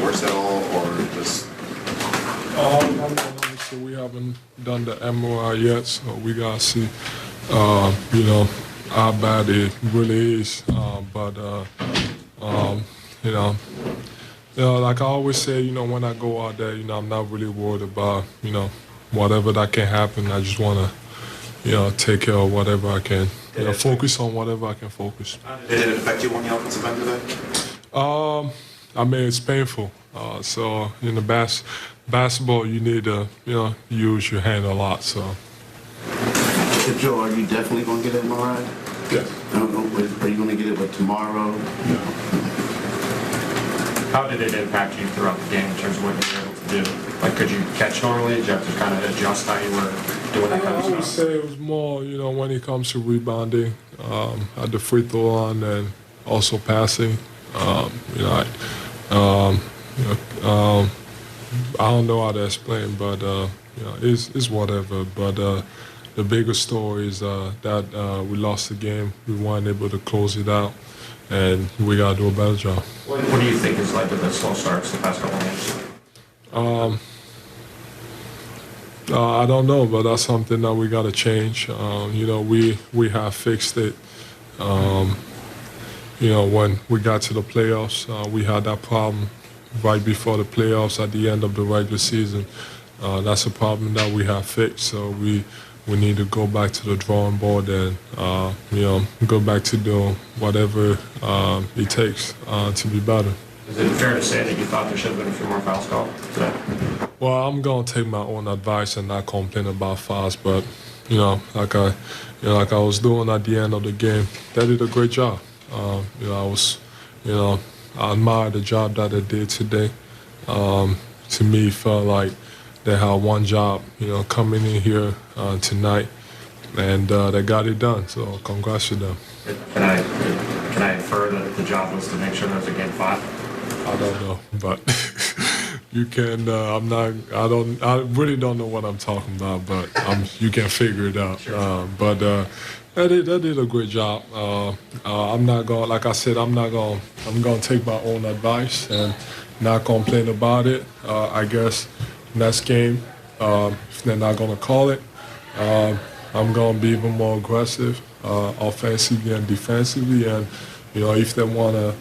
course at all, or just? Obviously, we haven't done the MRI yet, so we gotta see, how bad it really is. Like I always say, when I go out there, I'm not really worried about, whatever that can happen. I just wanna, take care of whatever I can. Focus on whatever I can focus. Did it affect you on the offensive end today? It's painful. So in the basketball, you need to, use your hand a lot. So. Joe, are you definitely going to get an MRI? Yes. I don't know. Are you going to get it tomorrow? No. How did it impact you throughout the game in terms of what you were able to do? Like, could you catch normally? Did you have to kind of adjust how you were doing that kind of stuff? I would say it was more, when it comes to rebounding, at the free throw line and also passing. I don't know how to explain, but it's whatever. But the bigger story is that we lost the game. We weren't able to close it out, and we gotta do a better job. What do you think has led to the slow starts the past couple of games? I don't know, but that's something that we gotta change. We have fixed it. When we got to the playoffs, we had that problem right before the playoffs at the end of the regular season. That's a problem that we have fixed. So we need to go back to the drawing board and, go back to doing whatever it takes to be better. Is it fair to say that you thought there should have been a few more fouls called today? Well, I'm going to take my own advice and not complain about fouls, but, like I was doing at the end of the game, they did a great job. I admire the job that they did today. To me, it felt like they had one job, coming in here tonight, and they got it done. So congrats to them. Can I infer that the job was to make sure there was a game 5? I don't know, but you can. I really don't know what I'm talking about, but you can figure it out. Sure. They did a great job. I'm not going. Like I said, I'm going to take my own advice and not complain about it. I guess next game, if they're not going to call it, I'm going to be even more aggressive, offensively and defensively. And if they want to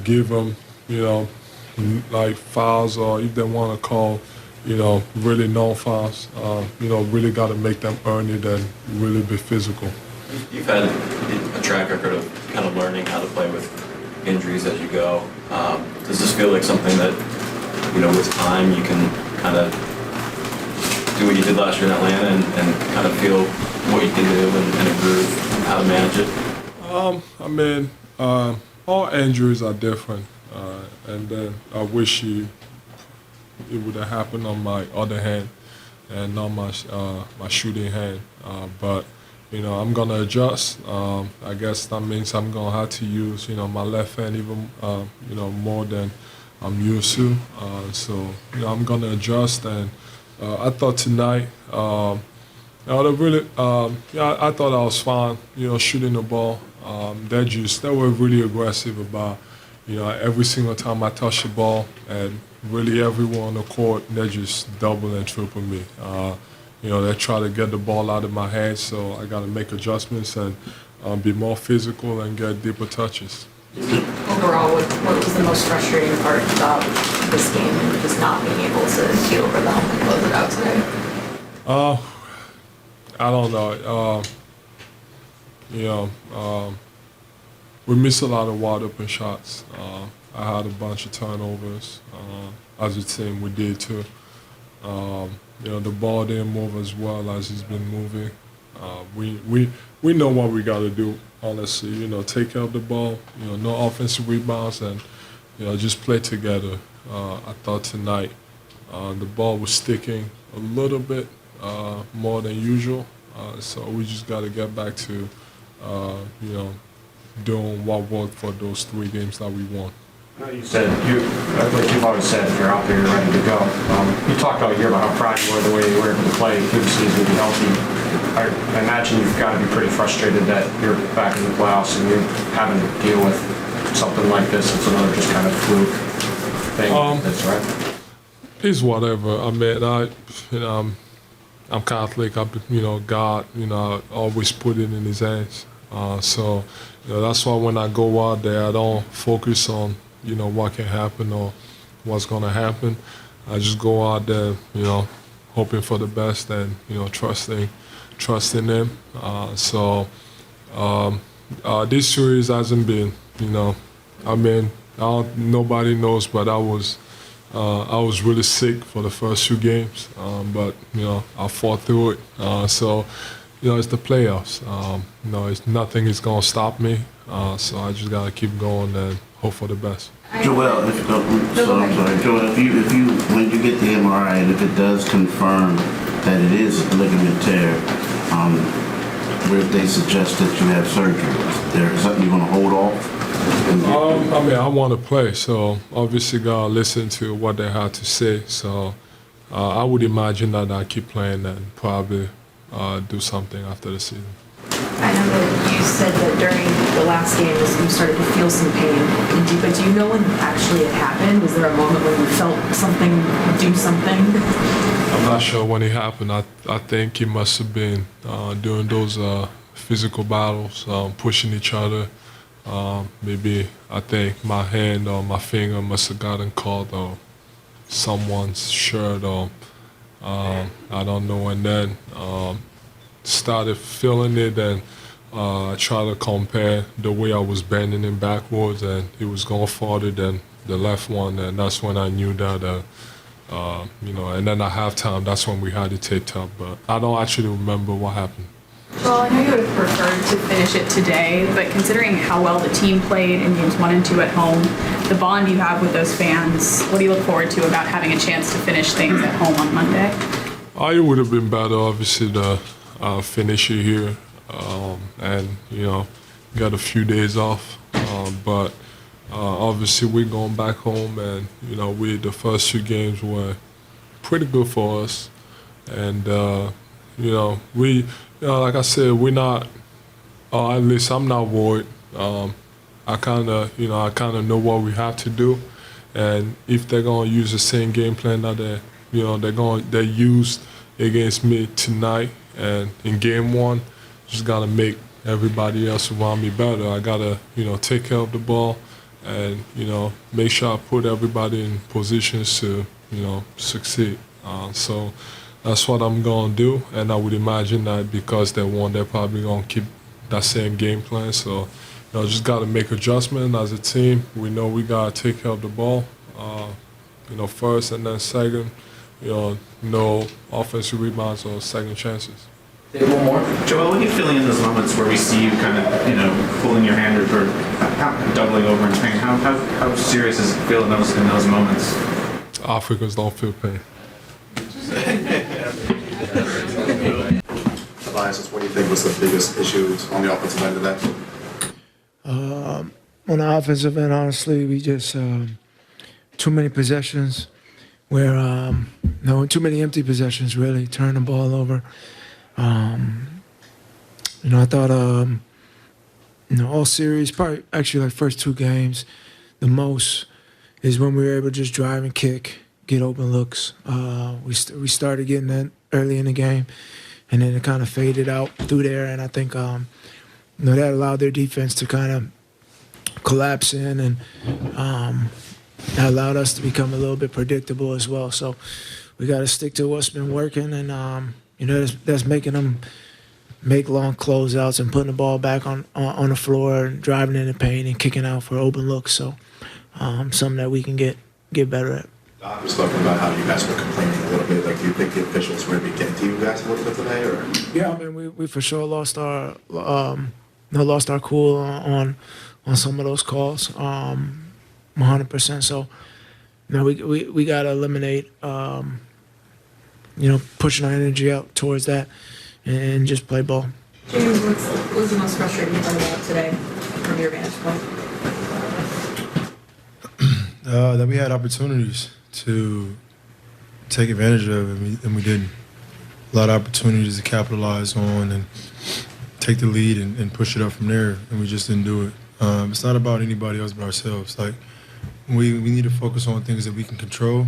give them, like fouls, or if they want to call, really no fouls, really got to make them earn it and really be physical. You've had a track record of kind of learning how to play with injuries as you go. Does this feel like something that, with time you can kind of do what you did last year in Atlanta and kind of feel what you can do and improve how to manage it? All injuries are different, and then I wish it would have happened on my other hand and not my shooting hand, but. I'm going to adjust. I guess that means I'm going to have to use, my left hand even, more than I'm used to. I'm going to adjust. And I thought tonight, I thought I was fine, shooting the ball. They were really aggressive about, every single time I touch the ball, and really everyone on the court, they just double and triple me. They try to get the ball out of my hands, so I got to make adjustments and be more physical and get deeper touches. Overall, what was the most frustrating part about this game and just not being able to get over the hump and close it out today? I don't know. We missed a lot of wide open shots. I had a bunch of turnovers. As a team, we did too. The ball didn't move as well as it's been moving. We know what we got to do, honestly. Take care of the ball, no offensive rebounds, and, just play together. I thought tonight the ball was sticking a little bit more than usual. So we just got to get back to, doing what worked for those 3 games that we won. You said, like you've always said, if you're out there, you're ready to go. You talked all year about how proud you were the way you were able to play through the season to be healthy. I imagine you've got to be pretty frustrated that you're back in the playoffs and you're having to deal with something like this. It's another just kind of fluke. thing. That's right. It's whatever. I mean, I'm Catholic. God, I always put it in His hands. So, that's why when I go out there, I don't focus on, what can happen or what's gonna happen. I just go out there, hoping for the best and, trusting Him. This series hasn't been, nobody knows, but I was really sick for the first few games, but I fought through it. It's the playoffs. Nothing is gonna stop me. So I just gotta keep going and hope for the best. Joel, Joel, if you when you get the MRI and if it does confirm that it is a ligament tear, where they suggest that you have surgery, is there something you're gonna hold off? I want to play, so obviously gotta listen to what they have to say. So I would imagine that I keep playing and probably do something after the season. I know that you said that during the last game you started to feel some pain. But do you know when actually it happened? Was there a moment when you felt something do something? I'm not sure when it happened. I think it must have been during those physical battles, pushing each other. Maybe I think my hand or my finger must have gotten caught or someone's shirt or I don't know. And then started feeling it and try to compare the way I was bending it backwards and it was going farther than the left one, and that's when I knew that and then at halftime that's when we had it taped up, but I don't actually remember what happened. Well, I know you would have preferred to finish it today, but considering how well the team played in games 1 and 2 at home, the bond you have with those fans, what do you look forward to about having a chance to finish things at home on Monday? It would have been better, obviously, to finish it here and, got a few days off. But obviously, we're going back home and, the first few games were pretty good for us. And, like I said, we're not, at least I'm not worried. I kind of know what we have to do. And if they're going to use the same game plan that they used against me tonight and in game 1, just got to make everybody else around me better. I got to, take care of the ball and, make sure I put everybody in positions to, succeed. So that's what I'm going to do, and I would imagine that because they won, they're probably going to keep that same game plan. So, just got to make adjustment as a team. We know we got to take care of the ball, first, and then second, no offensive rebounds or second chances. One more. Joel, what are you feeling in those moments where we see you kind of, pulling your hand or doubling over in pain? How serious does it feel in those moments? Africans don't feel pain. Tobias, what do you think was the biggest issues on the offensive end of that? On the offensive end, honestly, we just too many possessions where too many empty possessions, really, turn the ball over. I thought all series, probably actually like first 2 games, the most is when we were able to just drive and kick, get open looks. We started getting that early in the game, and then it kind of faded out through there. And I think that allowed their defense to kind of collapse in, and that allowed us to become a little bit predictable as well. So we got to stick to what's been working, and that's making them make long closeouts and putting the ball back on the floor and driving in the paint and kicking out for open looks. So something that we can get better at. Doc was talking about how you guys were complaining a little bit. Like, do you think the officials were maybe getting to you guys a little bit today, or? Yeah, I mean, we for sure lost our cool on some of those calls, 100%. So, we got to eliminate, pushing our energy out towards that and just play ball. James, what was the most frustrating part about today from your vantage point? That we had opportunities to take advantage of, and we didn't. A lot of opportunities to capitalize on and take the lead and push it up from there, and we just didn't do it. It's not about anybody else but ourselves. Like, we need to focus on things that we can control,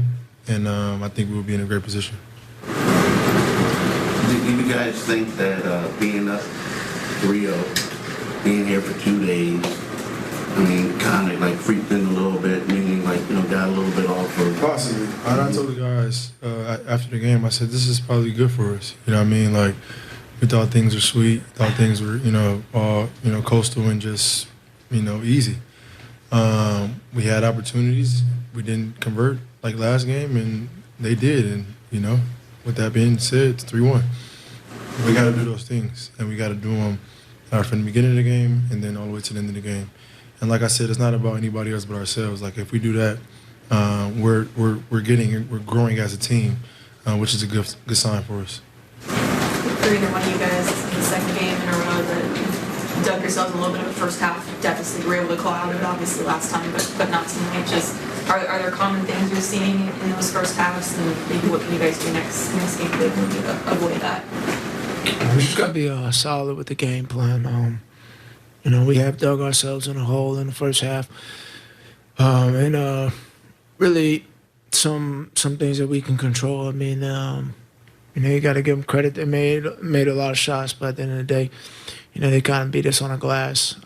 and I think we'll be in a great position. Do you guys think that being up 3-0, being here for 2 days, I mean, kind of like freaked in a little bit, meaning like, got a little bit off for Possibly. I told the guys after the game, I said, this is probably good for us. You know what I mean? Like, we thought things were sweet, thought things were, all, coastal and just, easy. We had opportunities. We didn't convert like last game, and they did. And, with that being said, it's 3-1. We got to do those things, and we got to do them from the beginning of the game and then all the way to the end of the game. And like I said, it's not about anybody else but ourselves. Like, if we do that, we're growing as a team, which is a good sign for us. For either one of you guys, this is the second game in a row that dug yourselves a little bit of a first half deficit. You were able to claw out of it obviously last time, but not tonight. Just are there common things you're seeing in those first halves, and maybe what can you guys do next game to maybe avoid that? We just got to be solid with the game plan. We have dug ourselves in a hole in the first half, and really some things that we can control. I mean, you got to give them credit. They made a lot of shots, but at the end of the day, they kind of beat us on the glass,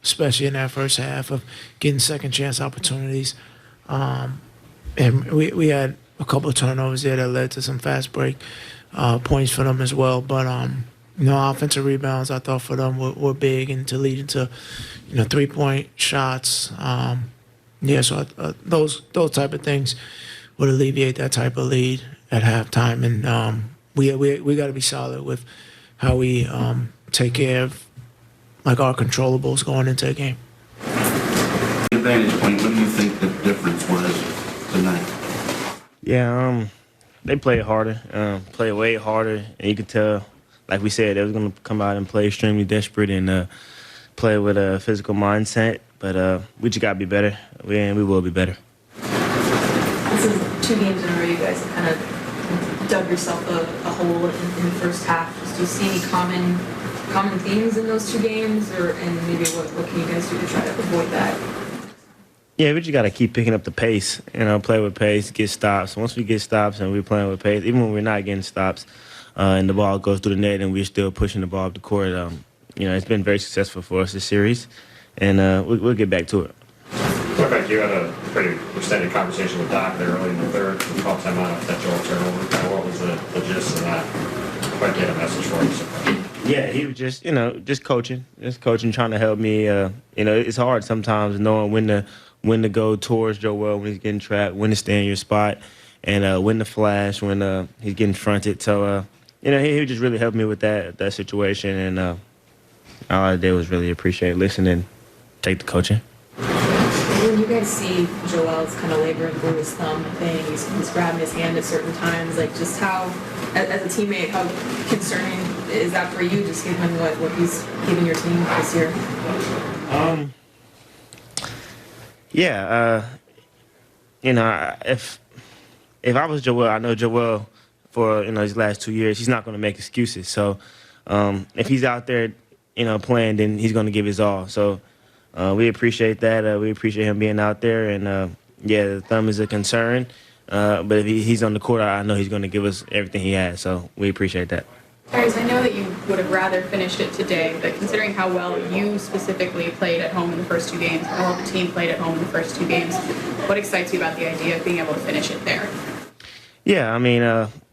especially in that first half of getting second chance opportunities. And we had a couple of turnovers there that led to some fast break points for them as well. But offensive rebounds I thought for them were big and to lead into 3-point shots. So those type of things would alleviate that type of lead at halftime, and we got to be solid with how we take care of like our controllables going into a game. Advantage point, what do you think the difference was tonight? Yeah, they played harder, played way harder, and you could tell, like we said, they was going to come out and play extremely desperate and play with a physical mindset, but we just got to be better, and we will be better. This is 2 games in a row you guys have kind of dug yourself a hole in the first half. Do you see any common themes in those 2 games, and maybe what can you guys do to try to avoid that? Yeah, we just got to keep picking up the pace, play with pace, get stops. Once we get stops and we're playing with pace, even when we're not getting stops and the ball goes through the net and we're still pushing the ball up the court, it's been very successful for us this series, and we'll get back to it. Looked like you had a pretty extended conversation with Doc there early in the third. You called time out that Joel turnover. Kind of what was the gist of that? Quite get a message for you. Yeah, he was just, just coaching, trying to help me. It's hard sometimes knowing when to go towards Joel when he's getting trapped, when to stay in your spot, and when to flash when he's getting fronted. So, he just really helped me with that situation, and all I did was really appreciate listening, take the coaching. When you guys see Joel's kind of laboring through his thumb thing, he's grabbing his hand at certain times, like just how, as a teammate, how concerning is that for you, just given what he's giving your team this year? Yeah, if I was Joel, I know Joel for his last 2 years, he's not going to make excuses. So if he's out there, playing, then he's going to give his all. So we appreciate that. We appreciate him being out there, and the thumb is a concern. But if he's on the court, I know he's going to give us everything he has. So we appreciate that. Tyrese, I know that you would have rather finished it today, but considering how well you specifically played at home in the first 2 games, how well the team played at home in the first 2 games, what excites you about the idea of being able to finish it there? Yeah, I mean,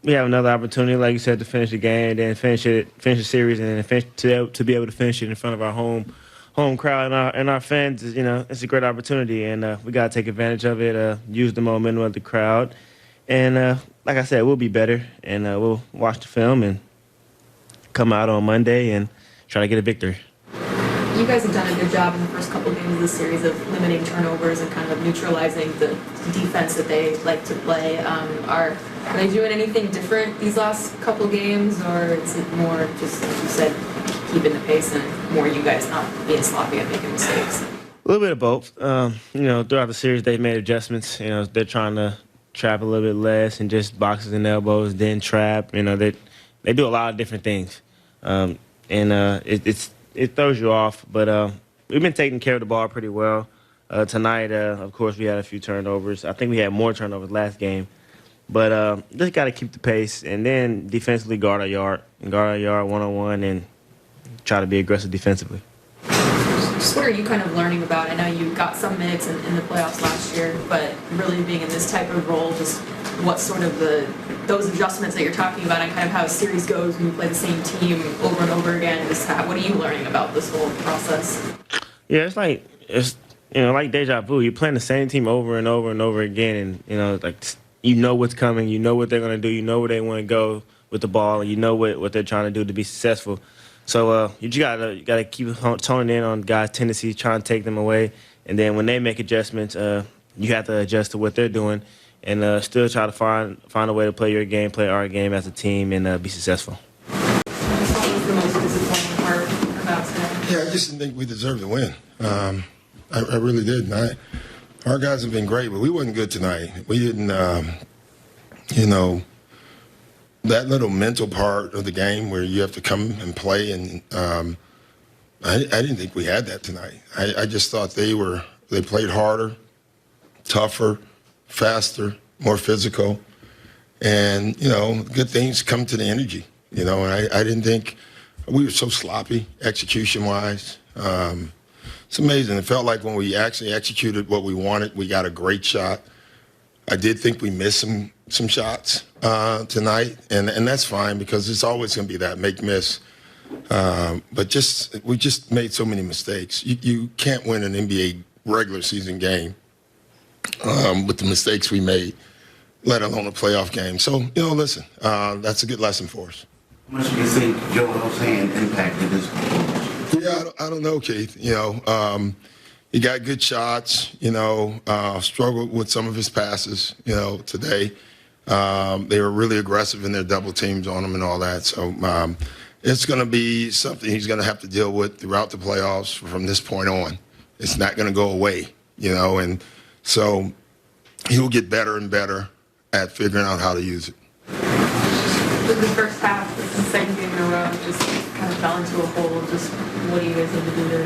we have another opportunity, like you said, to finish the game, then finish the series, and then to be able to finish it in front of our home crowd and our fans. It's a great opportunity, and we got to take advantage of it, use the momentum of the crowd, and like I said, we'll be better, and we'll watch the film and come out on Monday and try to get a victory. You guys have done a good job in the first couple games of the series of limiting turnovers and kind of neutralizing the defense that they like to play. Are they doing anything different these last couple games, or is it more just, like you said, keeping the pace and more you guys not being sloppy and making mistakes? A little bit of both. Throughout the series, they've made adjustments. They're trying to trap a little bit less and just boxes and elbows, then trap. They do a lot of different things, and it throws you off. But we've been taking care of the ball pretty well. Tonight, of course, we had a few turnovers. I think we had more turnovers last game. But just got to keep the pace and then defensively guard our yard one-on-one and try to be aggressive defensively. Just what are you kind of learning about? I know you got some minutes in the playoffs last year, but really being in this type of role, just what sort of those adjustments that you're talking about and kind of how a series goes when you play the same team over and over again, just what are you learning about this whole process? Yeah, it's like deja vu. You're playing the same team over and over and over again, and you know what's coming, you know what they're gonna do, you know where they want to go with the ball, and you know what they're trying to do to be successful. So you just gotta keep toning in on guys' tendencies, trying to take them away, and then when they make adjustments, you have to adjust to what they're doing, and still try to find a way to play your game, play our game as a team, and be successful. What was the most disappointing part about today? Yeah, I just didn't think we deserved to win. I really didn't. Our guys have been great, but we wasn't good tonight. We didn't, that little mental part of the game where you have to come and play, and I didn't think we had that tonight. I just thought they played harder, tougher, faster, more physical, and, good things come to the energy, and I didn't think we were so sloppy execution-wise. It's amazing. It felt like when we actually executed what we wanted, we got a great shot. I did think we missed some shots tonight, and that's fine because it's always going to be that make-miss. But we just made so many mistakes. You can't win an NBA regular season game with the mistakes we made, let alone a playoff game. So, listen, that's a good lesson for us. How much do you think Joel's hand impacted this performance? Yeah, I don't know, Keith. He got good shots, struggled with some of his passes, today. They were really aggressive in their double teams on him and all that. So it's going to be something he's going to have to deal with throughout the playoffs from this point on. It's not going to go away, and so he'll get better and better at figuring out how to use it. The first half, the second game in a row, just kind of fell into a hole. Just what do you guys need to do to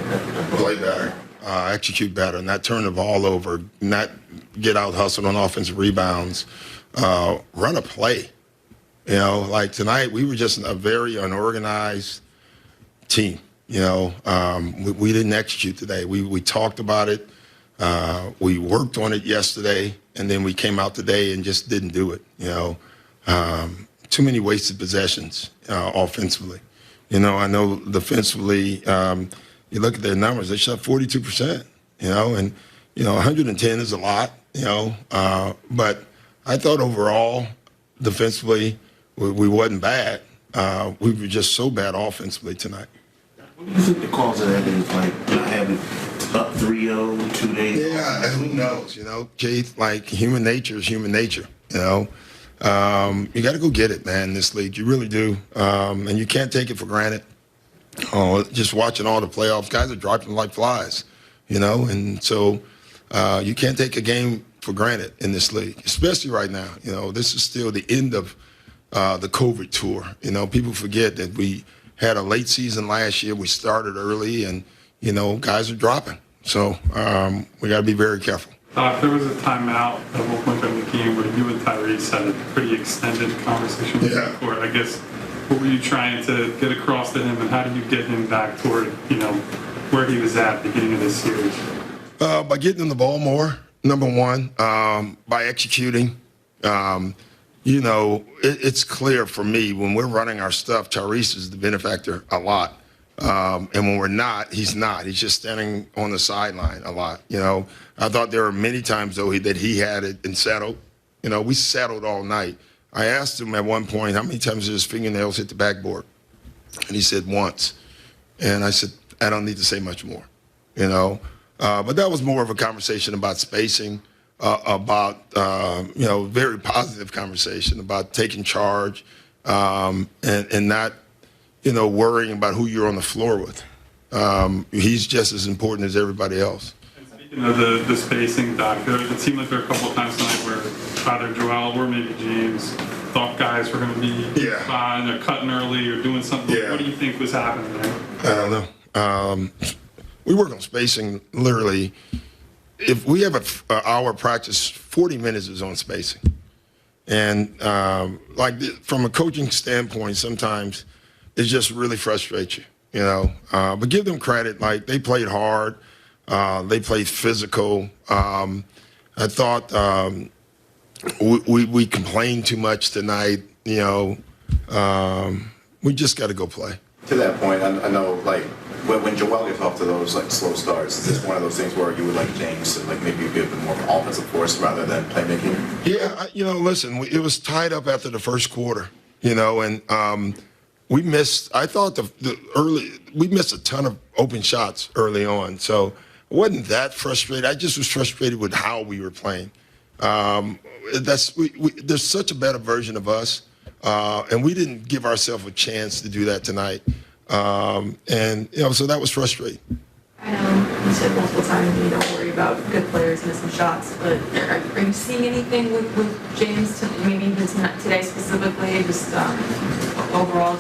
play better, execute better, not turn the ball over, not get out hustled on offensive rebounds, run a play. Like tonight, we were just a very unorganized team. We didn't execute today. We talked about it. We worked on it yesterday, and then we came out today and just didn't do it. Too many wasted possessions offensively. I know defensively, you look at their numbers, they shot 42%, and, 110 is a lot, but I thought overall, defensively, we wasn't bad. We were just so bad offensively tonight. What do you think the cause of that is, like, not having up 3-0 2 days? Yeah, who knows, Keith, like, human nature is human nature, You got to go get it, man, in this league. You really do. And you can't take it for granted. Just watching all the playoffs, guys are dropping like flies, and so you can't take a game for granted in this league, especially right now. This is still the end of the COVID tour. People forget that we had a late season last year. We started early, and, guys are dropping. So we got to be very careful. There was a timeout at one point during the game where you and Tyrese had a pretty extended conversation with the court. I guess, what were you trying to get across to him, and how did you get him back toward, where he was at beginning of this series? By getting him the ball more, number one, by executing. It's clear for me when we're running our stuff, Tyrese is the benefactor a lot. And when we're not, he's not. He's just standing on the sideline a lot. I thought there were many times, though, that he had it and settled. We settled all night. I asked him at one point, how many times did his fingernails hit the backboard? And he said once. And I said, I don't need to say much more, But that was more of a conversation about spacing, very positive conversation about taking charge and not, worrying about who you're on the floor with. He's just as important as everybody else. And speaking of the spacing, Doc, it seemed like there were a couple of times tonight where either Joel or maybe James thought guys were going to be fine, they're cutting early or doing something. What do you think was happening there? I don't know. We work on spacing literally if we have an hour practice, 40 minutes is on spacing. And from a coaching standpoint, sometimes it just really frustrates you, you know. But give them credit. Like, they played hard. They played physical. I thought we complained too much tonight, you know. We just got to go play. To that point, I know, like, when Joel gets off to those, like, slow starts, is this one of those things where you would like James to, like, maybe give him more of an offensive force rather than playmaking? Yeah, you know, listen, it was tied up after the first quarter, you know, and we missed, I thought we missed a ton of open shots early on. So I wasn't that frustrated. I just was frustrated with how we were playing. There's such a better version of us, and we didn't give ourselves a chance to do that tonight. And, you know, so that was frustrating. I know you said multiple times you don't worry about good players missing shots, but are you seeing anything with James, maybe even today specifically, just overall?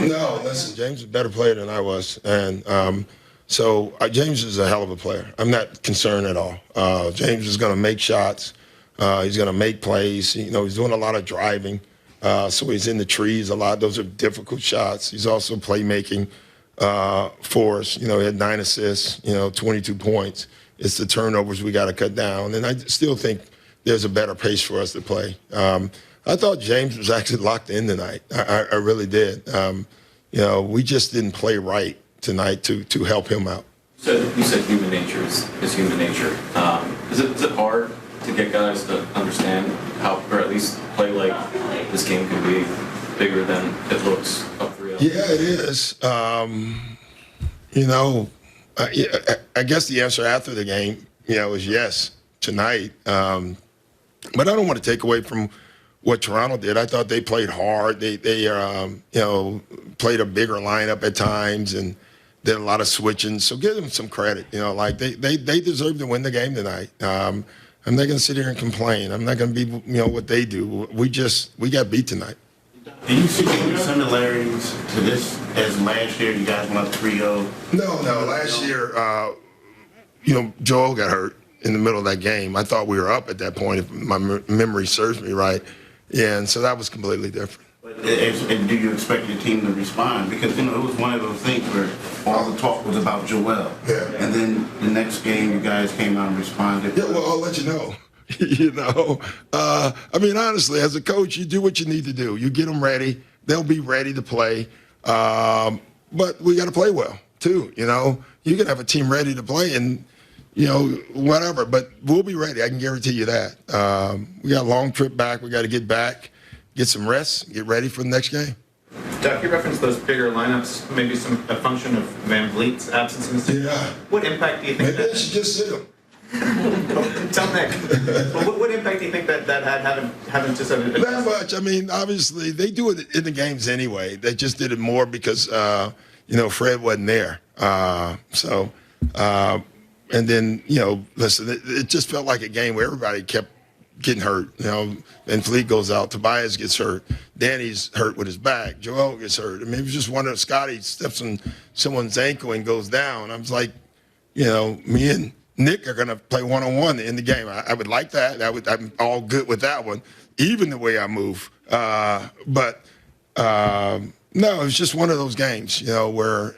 No, listen, James is a better player than I was. And so James is a hell of a player. I'm not concerned at all. James is going to make shots. He's going to make plays. You know, he's doing a lot of driving. So he's in the trees a lot. Those are difficult shots. He's also playmaking for us. You know, he had 9 assists, you know, 22 points. It's the turnovers we got to cut down. And I still think there's a better pace for us to play. I thought James was actually locked in tonight. I really did. You know, we just didn't play right tonight to help him out. So you said human nature is human nature. Is it hard to get guys to understand how, or at least play like this game can be bigger than it looks up for real? Yeah, it is. You know, I guess the answer after the game, you know, is yes tonight. But I don't want to take away from what Toronto did. I thought they played hard. They you know, played a bigger lineup at times and did a lot of switching. So give them some credit. You know, like they deserve to win the game tonight. I'm not going to sit here and complain. I'm not going to be, you know, what they do. We got beat tonight. Do you see any similarities to this as last year? You guys went up 3-0. No. Last year, you know, Joel got hurt in the middle of that game. I thought we were up at that point, if my memory serves me right. Yeah, and so that was completely different. And do you expect your team to respond? Because, you know, it was one of those things where all the talk was about Joel. Yeah. And then the next game, you guys came out and responded. Yeah, well, I'll let you know. You know, I mean, honestly, as a coach, you do what you need to do. You get them ready. They'll be ready to play. But we got to play well, too. You know, you can have a team ready to play and, you know, whatever. But we'll be ready. I can guarantee you that. We got a long trip back. We got to get back, get some rest, get ready for the next game. Doug, you referenced those bigger lineups, maybe a function of Van Vliet's absence in the season. Yeah. What impact do you think Maybe they should just sit him. Tell Nick. Well, what impact do you think that had having just Not much. I mean, obviously, they do it in the games anyway. They just did it more because, you know, Fred wasn't there. And then, you know, listen, it just felt like a game where everybody kept getting hurt. You know, Van Vliet goes out, Tobias gets hurt, Danny's hurt with his back, Joel gets hurt. I mean, it was just one of Scotty steps on someone's ankle and goes down. I was like, you know, me and Nick are going to play one-on-one in the game. I would like that. I'm all good with that one, even the way I move. But no, it was just one of those games, you know, where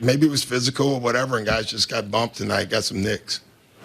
maybe it was physical or whatever, and guys just got bumped tonight, got some nicks.